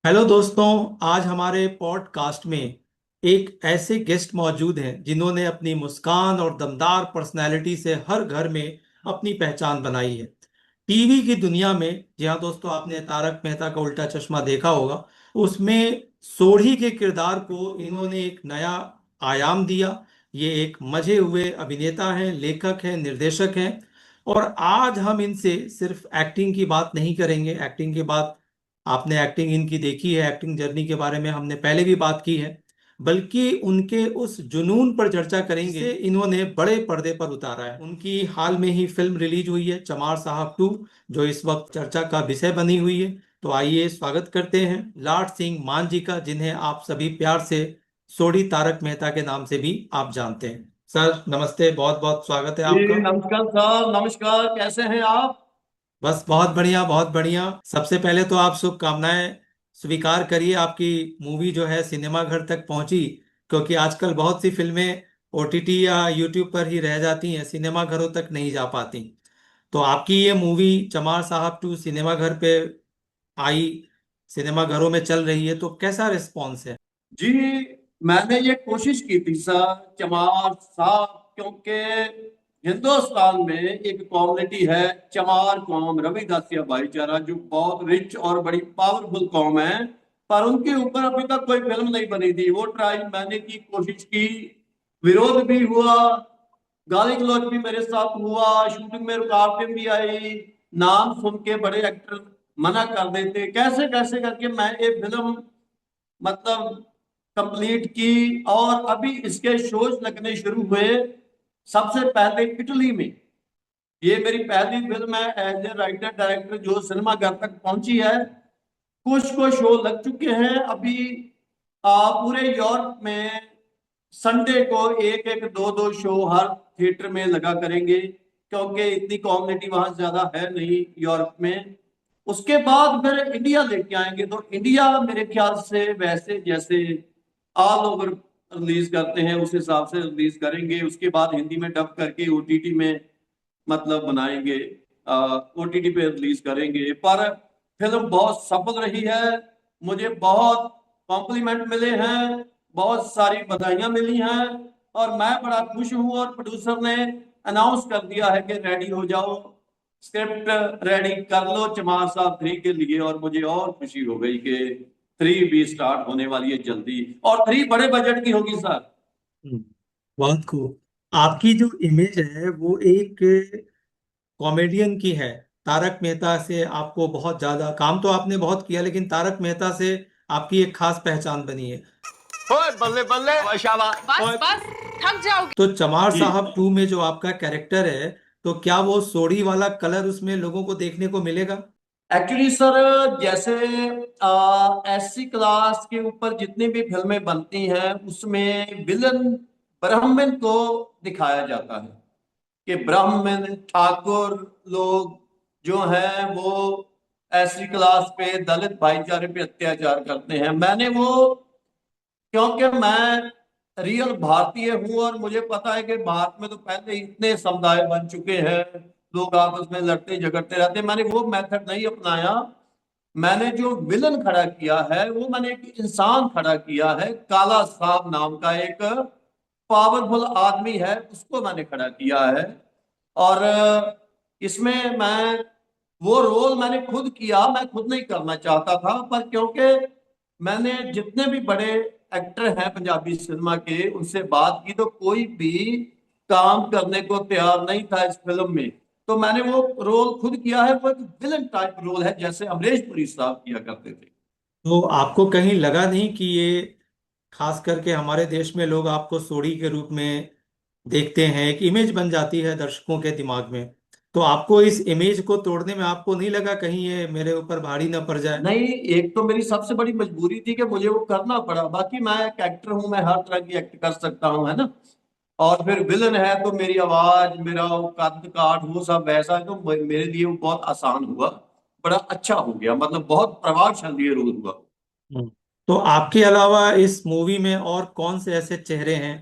Hello दोस्तों। आज हमारे पॉडकास्ट में एक ऐसे गेस्ट मौजूद हैं जिन्होंने अपनी मुस्कान और दमदार पर्सनैलिटी से हर घर में अपनी पहचान बनाई है। टीवी की दुनिया में, जी हाँ दोस्तों, आपने तारक मेहता का उल्टा चश्मा देखा होगा। उसमें सोढ़ी के किरदार को इन्होंने एक नया आयाम दिया। ये एक मजे हुए अभिनेता हैं, लेखक हैं, निर्देशक हैं। और आज हम इनसे सिर्फ एक्टिंग की बात नहीं करेंगे। एक्टिंग की बात, आपने एक्टिंग इनकी देखी है, एक्टिंग जर्नी के बारे में हमने पहले भी बात की है। बल्कि उनके उस जुनून पर चर्चा करेंगे जिसे इन्होंने बड़े पर्दे पर उतारा है। उनकी हाल में ही फिल्म रिलीज हुई है, चमार साहब 2, जो इस वक्त चर्चा का विषय बनी हुई है। तो आइए स्वागत करते हैं लाट सिंह मान जी का, जिन्हें आप सभी प्यार से सोढ़ी तारक मेहता के नाम से भी आप जानते हैं। सर नमस्ते, बहुत बहुत स्वागत है जी आपका। नमस्कार सर। नमस्कार, कैसे हैं आप? बस बहुत बढ़िया, बहुत बढ़िया। सबसे पहले तो आप शुभकामनाएं स्वीकार करिए। आपकी मूवी जो है सिनेमा घर तक पहुंची, क्योंकि आजकल बहुत सी फिल्में ओटीटी या यूट्यूब पर ही रह जाती हैं, सिनेमा घरों तक नहीं जा पाती। तो आपकी ये मूवी चमार साहब 2 सिनेमा घर पे आई, सिनेमा घरों में चल रही है, तो कैसा रिस्पॉन्स है? जी, मैंने ये कोशिश की थी सर, चमार साहब, क्योंकि हिंदुस्तान में एक कम्युनिटी है चमार कौम, रविदासिया भाईचारा, जो बहुत रिच और बड़ी पावरफुल कौम है। पर उनके ऊपर अभी तक कोई फिल्म नहीं बनी थी। वो ट्राई मैंने की, कोशिश की, विरोध भी हुआ, गाली गलौज भी मेरे साथ हुआ, शूटिंग में रुकावटें भी आई, नाम सुन के बड़े एक्टर मना कर देते, कैसे कैसे करके मैं ये फिल्म मतलब कंप्लीट की। और अभी इसके शोज लगने शुरू हुए। सबसे पहले इटली में ये मेरी पहली फिल्म है एज ए राइटर डायरेक्टर जो सिनेमा घर तक पहुंची है। कुछ को शो लग चुके हैं अभी। पूरे यूरोप में संडे को एक एक दो दो शो हर थिएटर में लगा करेंगे, क्योंकि इतनी कम्युनिटी वहां ज्यादा है नहीं यूरोप में। उसके बाद फिर इंडिया लेके आएंगे, तो इंडिया मेरे ख्याल से वैसे जैसे ऑल ओवर रिलीज करते हैं उस हिसाब से रिलीज करेंगे। उसके बाद हिंदी में डब करके ओटीटी में मतलब बनाएंगे, ओटीटी पे रिलीज करेंगे। पर फिल्म बहुत सफल रही है, मुझे बहुत कॉम्प्लीमेंट मिले हैं, बहुत सारी बधाइयां मिली हैं, और मैं बड़ा खुश हूं। और प्रोड्यूसर ने अनाउंस कर दिया है कि रेडी हो जाओ, स्क्रिप्ट रेडी कर लो चमार साहब 3 के लिए। और मुझे और खुशी हो गई कि 3 भी स्टार्ट होने वाली है जल्दी, और 3 बड़े बजट की होगी सर। हम्म, बहुत खूब। आपकी जो इमेज है वो एक कॉमेडियन की है। तारक मेहता से आपको बहुत ज्यादा काम तो आपने बहुत किया, लेकिन तारक मेहता से आपकी एक खास पहचान बनी है। ओए बल्ले बल्ले शाबाश। बस बस, थक जाओगे। तो चमार जी, साहब 2 में जो आपका कैरेक्टर है, तो क्या वो सोढ़ी वाला कलर उसमें लोगों को देखने को मिलेगा? एक्चुअली सर, जैसे एससी क्लास के ऊपर जितनी भी फिल्में बनती हैं उसमें विलन ब्राह्मण को दिखाया जाता है कि ब्राह्मण ठाकुर लोग जो हैं वो एससी क्लास पे, दलित भाईचारे पे अत्याचार करते हैं। मैंने वो, क्योंकि मैं रियल भारतीय हूं और मुझे पता है कि भारत में तो पहले ही इतने समुदाय बन चुके हैं, लोग आपस में लड़ते झगड़ते रहते हैं। मैंने वो मेथड नहीं अपनाया। मैंने जो विलन खड़ा किया है वो मैंने एक इंसान खड़ा किया है, काला साहब नाम का एक पावरफुल आदमी है, उसको मैंने खड़ा किया है। और इसमें मैं वो रोल मैंने खुद किया, मैं खुद नहीं करना चाहता था, पर क्योंकि मैंने जितने भी बड़े एक्टर हैं पंजाबी सिनेमा के उनसे बात की, तो कोई भी काम करने को तैयार नहीं था इस फिल्म में। तो मैंने वो रोल खुद किया है। वो एक विलन टाइप रोल है, जैसे अमरीश पुरी साहब किया करते थे। तो आपको कहीं लगा नहीं कि ये, खास करके हमारे देश में लोग आपको सोढ़ी के रूप में देखते हैं, एक इमेज बन जाती है दर्शकों के दिमाग में। तो आपको इस इमेज को तोड़ने में आपको नहीं लगा कहीं ये मेरे ऊपर भारी ना पड़ जाए? नहीं, एक तो मेरी सबसे बड़ी मजबूरी थी कि मुझे वो करना पड़ा। बाकी मैं एक एक्टर हूं, मैं हर तरह की एक्ट कर सकता हूं, है ना। और फिर विलन है तो मेरी आवाज, मेरा वो कद काठ, वो सब वैसा है, तो मेरे लिए वो बहुत आसान हुआ, बड़ा अच्छा हो गया, मतलब बहुत प्रभावशाली रोल हुआ। हम्म। तो आपके अलावा इस मूवी में और कौन से ऐसे चेहरे हैं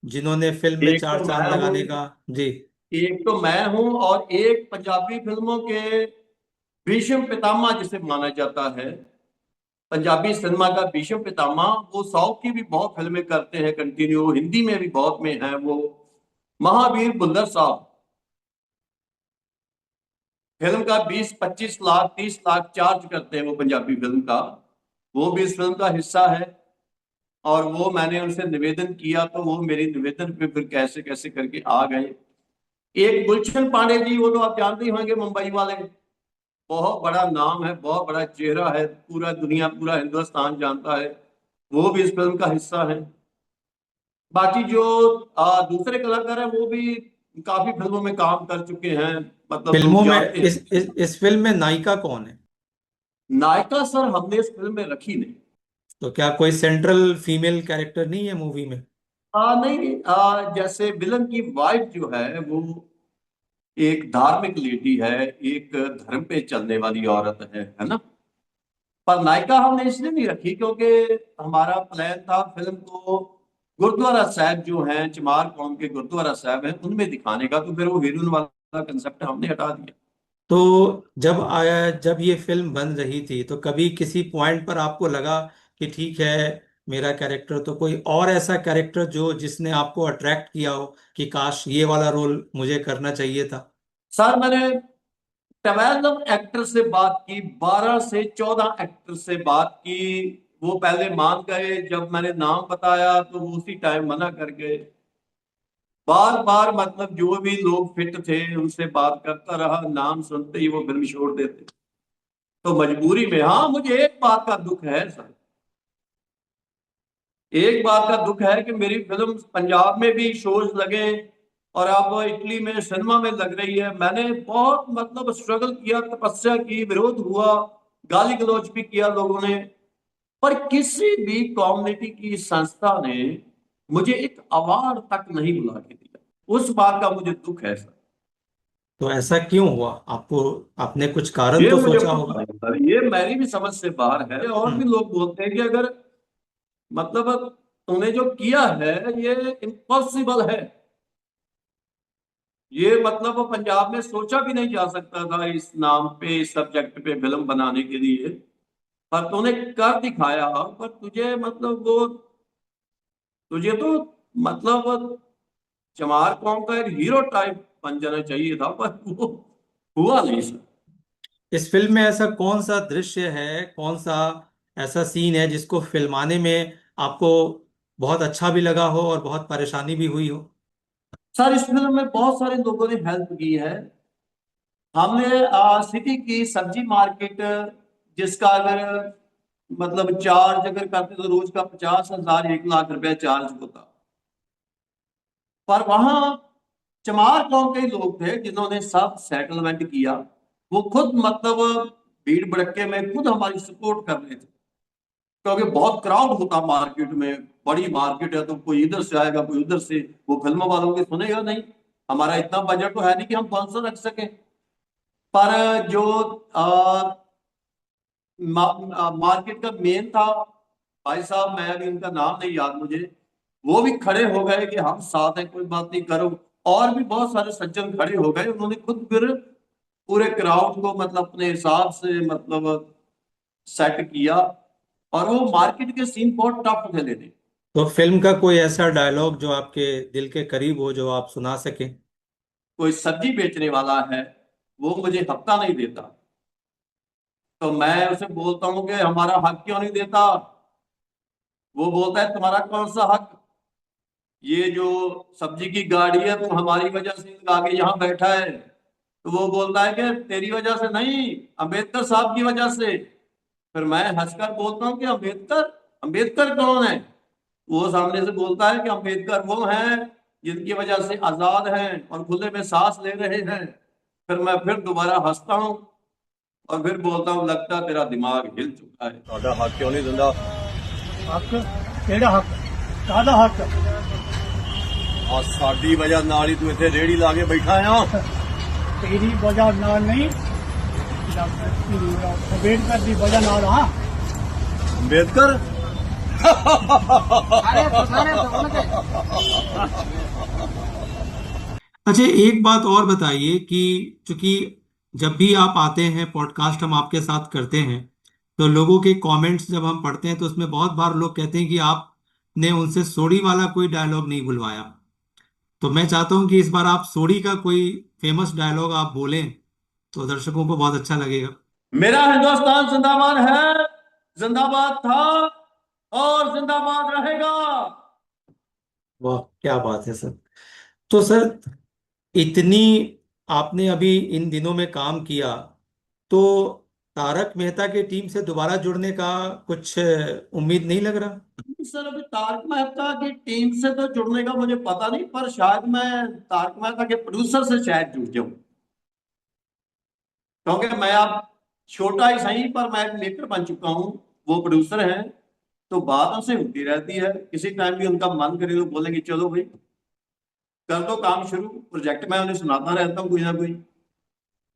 जिन्होंने फिल्म में एक तो चार चांद मैं हूँ, लगाने का? जी। और एक पंजाबी फिल्मों के भीष्म पितामह जिसे माना जाता है, पंजाबी सिनेमा का भीष्म पितामह, वो साउथ की भी बहुत फिल्में करते हैं कंटिन्यू, हिंदी में भी बहुत में है वो, महावीर भुल्लर साहब। फिल्म का 20-25 लाख 30 लाख चार्ज करते हैं वो पंजाबी फिल्म का। वो भी इस फिल्म का हिस्सा है। और वो मैंने उनसे निवेदन किया तो वो मेरी निवेदन पे फिर कैसे कैसे करके आ गए। एक गुलशन पांडे जी, वो तो आप जानते ही होंगे, मुंबई वाले, बहुत बड़ा नाम है, बहुत बड़ा चेहरा है, पूरा दुनिया, पूरा हिंदुस्तान जानता है। वो भी इस फिल्म का हिस्सा है। बाकी जो दूसरे कलाकार हैं वो भी काफी फिल्मों में काम कर चुके हैं, मतलब लोग फिल्मों में जानते हैं। इस फिल्म में नायिका कौन है? नायिका सर हमने इस फिल्म में रखी नहीं। तो क्या कोई सेंट्रल फीमेल कैरेक्टर नहीं है मूवी में? नहीं, जैसे विलन की वाइफ जो है वो एक धार्मिक लेडी है, एक धर्म पे चलने वाली औरत है ना। पर नायिका हमने इसलिए नहीं रखी क्योंकि हमारा प्लान था फिल्म को गुरुद्वारा साहब जो हैं, चमार कौम के गुरुद्वारा साहब हैं, उनमें दिखाने का, तो फिर वो हीरोइन वाला कंसेप्ट हमने हटा दिया। तो जब ये फिल्म बन रही थी तो कभी किसी पॉइंट पर आपको लगा कि ठीक है, मेरा कैरेक्टर तो कोई और ऐसा कैरेक्टर जो जिसने आपको अट्रैक्ट किया हो कि काश ये वाला रोल मुझे करना चाहिए था? सर मैंने 12 एक्टर से बात की, 12 से 14 एक्टर से बात की। वो पहले मान गए, जब मैंने नाम बताया तो वो उसी टाइम मना कर गए। बार बार मतलब जो भी लोग फिट थे उनसे बात करता रहा, नाम सुनते ही वो फिल्म छोड़ देते। तो मजबूरी में, हाँ, मुझे एक बात का दुख है सर, एक बात का दुख है कि मेरी फिल्म पंजाब में भी शोज लगे और अब इटली में सिनेमा में लग रही है। मैंने बहुत मतलब स्ट्रगल किया, तपस्या की, विरोध हुआ, गाली गलौज भी किया लोगों ने, पर किसी भी कम्युनिटी की संस्था ने मुझे एक अवार्ड तक नहीं बुला के दिया। उस बात का मुझे दुख है सर। तो ऐसा क्यों हुआ आपको? आपने कुछ कारण ये तो मुझे सोचा पता होगा। नहीं सर, ये मेरी भी समझ से बाहर है। और भी हम्म। लोग बोलते हैं कि अगर मतलब तूने जो किया है ये इम्पॉसिबल है, ये मतलब वो पंजाब में सोचा भी नहीं जा सकता था इस नाम पे, इस सब्जेक्ट पे फिल्म बनाने के लिए, पर तूने कर दिखाया। पर तुझे मतलब वो, तुझे तो मतलब चमार कौम का एक हीरो टाइप बन जाना चाहिए था, पर वो हुआ नहीं सर। इस फिल्म में ऐसा कौन सा दृश्य है, कौन सा ऐसा सीन है जिसको फिल्माने में आपको बहुत अच्छा भी लगा हो और बहुत परेशानी भी हुई हो? सर इस फिल्म में बहुत सारे लोगों ने हेल्प की है। हमने सिटी की सब्जी मार्केट, जिसका अगर मतलब चार्ज अगर करते तो रोज का 50,000 1 लाख रुपया चार्ज होता, पर वहां चमार गांव के लोग थे जिन्होंने सब सेटलमेंट किया। वो खुद मतलब भीड़ भड़के में खुद हमारी सपोर्ट कर रहे थे, क्योंकि बहुत क्राउड होता मार्केट में, बड़ी मार्केट है, तो कोई इधर से आएगा कोई उधर से, वो फिल्मों वालों की सुनेगा नहीं। हमारा इतना बजट तो है नहीं कि हम 500 रख सके। पर जो मार्केट का मेन था, भाई साहब, मैं अभी उनका नाम नहीं याद मुझे, वो भी खड़े हो गए कि हम साथ हैं, कोई बात नहीं करो। और भी बहुत सारे सज्जन खड़े हो गए, उन्होंने खुद फिर पूरे क्राउड को मतलब अपने हिसाब से मतलब सेट किया। और वो मार्केट के सीन बहुत टफ थे लेने। तो फिल्म का कोई ऐसा डायलॉग जो आपके दिल के करीब हो जो आप सुना सकें? कोई सब्जी बेचने वाला है, वो मुझे हफ्ता नहीं देता, तो मैं उसे बोलता हूँ कि हमारा हक क्यों नहीं देता। वो बोलता है तुम्हारा कौन सा हक, ये जो सब्जी की गाड़ी है तो हमारी वजह से आगे यहाँ बैठा है। तो वो बोलता है कि तेरी वजह से नहीं, अंबेडकर साहब की वजह से। फिर मैं हंसकर बोलता हूँ कि अंबेडकर, अंबेडकर कौन है? वो सामने से बोलता है कि अंबेडकर वो हैं जिनकी वजह से आजाद हैं और खुले में सांस ले रहे हैं, फिर मैं फिर दोबारा हंसता हूँ और फिर बोलता हूँ लगता तेरा दिमाग हिल चुका है। ਤੁਹਾਡਾ ਹੱਕ ਕਿਉਂ ਨਹੀਂ ਦਿੰਦਾ? ਹੱਕ ਕਿਹੜਾ ਹੱਕ ਕਾਹਦਾ ਹੱਕ ਆ ਸਾਡੀ ਵਜ੍ਹਾ ਨਾਲ ਹੀ ਤੂੰ ਇੱਥੇ ਰੇੜੀ ਲਾ ਕੇ ਬੈਠਾ ਆ। ਤੇਰੀ ਵਜ੍ਹਾ ਨਾਲ ਨਹੀਂ ਅੰਬੇਡਕਰ ਦੀ ਵਜ੍ਹਾ ਨਾਲ ਹਾਂ ਅੰਬੇਦਕਰ अच्छा, एक बात और बताइए कि चूंकि जब भी आप आते हैं पॉडकास्ट हम आपके साथ करते हैं, तो लोगों के कमेंट्स जब हम पढ़ते हैं तो उसमें बहुत बार लोग कहते हैं कि आपने उनसे सोडी वाला कोई डायलॉग नहीं बुलवाया। तो मैं चाहता हूं कि इस बार आप सोडी का कोई फेमस डायलॉग आप बोलें तो दर्शकों को बहुत अच्छा लगेगा। मेरा हिंदुस्तान जिंदाबाद है, जिंदाबाद था और जिंदाबाद रहेगा। वाह, क्या बात है सर। तो सर, इतनी आपने अभी इन दिनों में काम किया, तो तारक मेहता की टीम से दोबारा जुड़ने का कुछ उम्मीद नहीं लग रहा? सर अभी तारक मेहता की टीम से तो जुड़ने का मुझे पता नहीं, पर शायद मैं तारक मेहता के प्रोड्यूसर से शायद जुड़ जाऊं, क्योंकि मैं अब छोटा ही सही पर मैं एक मेकर बन चुका हूं। वो प्रोड्यूसर हैं तो बात उनसे होती रहती है, किसी टाइम भी उनका मन करे तो बोलेंगे चलो भाई कर दो काम शुरू, प्रोजेक्ट मैं उन्हें सुनाता रहता हूँ कोई ना कोई।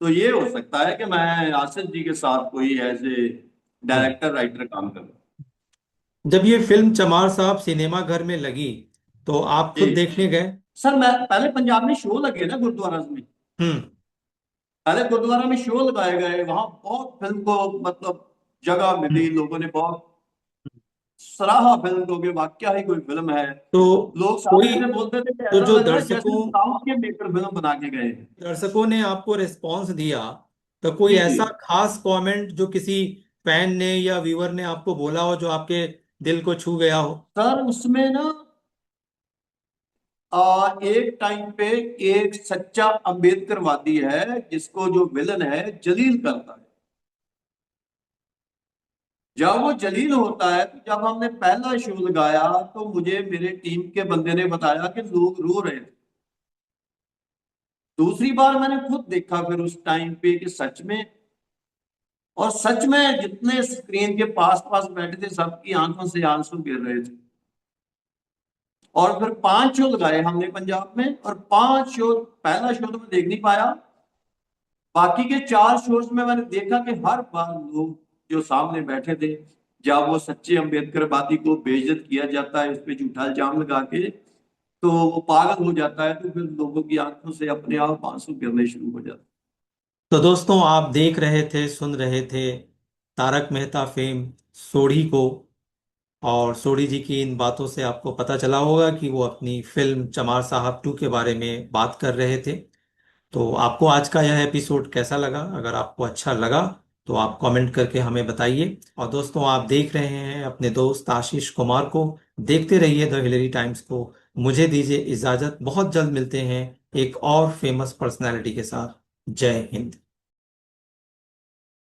तो ये हो सकता है कि मैं आसिफ जी के साथ कोई ऐसे डायरेक्टर राइटर काम करूँ। जब ये फिल्म चमार साहब सिनेमा घर में लगी तो आप खुद जी देखने गए? सर, मैं पहले पंजाब में शो लगे ना गुरुद्वारा में, हम्म। पहले गुरुद्वारा में शो लगाए गए, वहां बहुत फिल्म को मतलब जगह मिली, लोगों ने बहुत सराहा फिल्म को कि वाकया ही कोई फिल्म है। तो लोग कोई सामने से बोलते थे कि तो ऐसा जो लग रहा है जैसे दर्शकों साउथ के मेकर फिल्म बना के गए हैं। दर्शकों ने आपको रिस्पांस दिया, तो कोई जी जी ऐसा खास कमेंट जो किसी फैन ने या व्यूअर ने आपको बोला हो जो आपके दिल को छू गया हो? सर, उसमें ना एक टाइम पे एक सच्चा अम्बेडकरवादी है जिसको जो विलन है जलील करता है। जब वो जलील होता है तो जब हमने पहला शो लगाया तो मुझे मेरे टीम के बंदे ने बताया कि लोग रो रहे थे। दूसरी बार मैंने खुद देखा फिर उस टाइम पे कि सच में, और सच में जितने स्क्रीन के पास पास बैठे थे सबकी आंखों से आंसू गिर रहे थे। और फिर 5 शो लगाए हमने पंजाब में, और 5 शो, पहला शो तो मैं देख नहीं पाया, बाकी के 4 शोज में मैंने देखा कि हर बार लोग जो सामने बैठे थे, जब वो सच्चे अम्बेडकरवादी को बेइज्जत किया जाता है, उस पर झूठा इल्जाम लगा के, तो वो पागल हो जाता है, तो फिर लोगों की आंखों से अपने आप आंसू गिरने शुरू हो जाते। तो दोस्तों, आप देख रहे थे, सुन रहे थे तारक मेहता फेम सोढ़ी को, और सोढ़ी जी की इन बातों से आपको पता चला होगा कि वो अपनी फिल्म चमार साहब 2 के बारे में बात कर रहे थे। तो आपको आज का यह एपिसोड कैसा लगा? अगर आपको अच्छा लगा तो आप कमेंट करके हमें बताइए। और दोस्तों, आप देख रहे हैं अपने दोस्त आशीष कुमार को। देखते रहिए द हिलेरी टाइम्स को। मुझे दीजिए इजाजत, बहुत जल्द मिलते हैं एक और फेमस पर्सनालिटी के साथ। जय हिंद।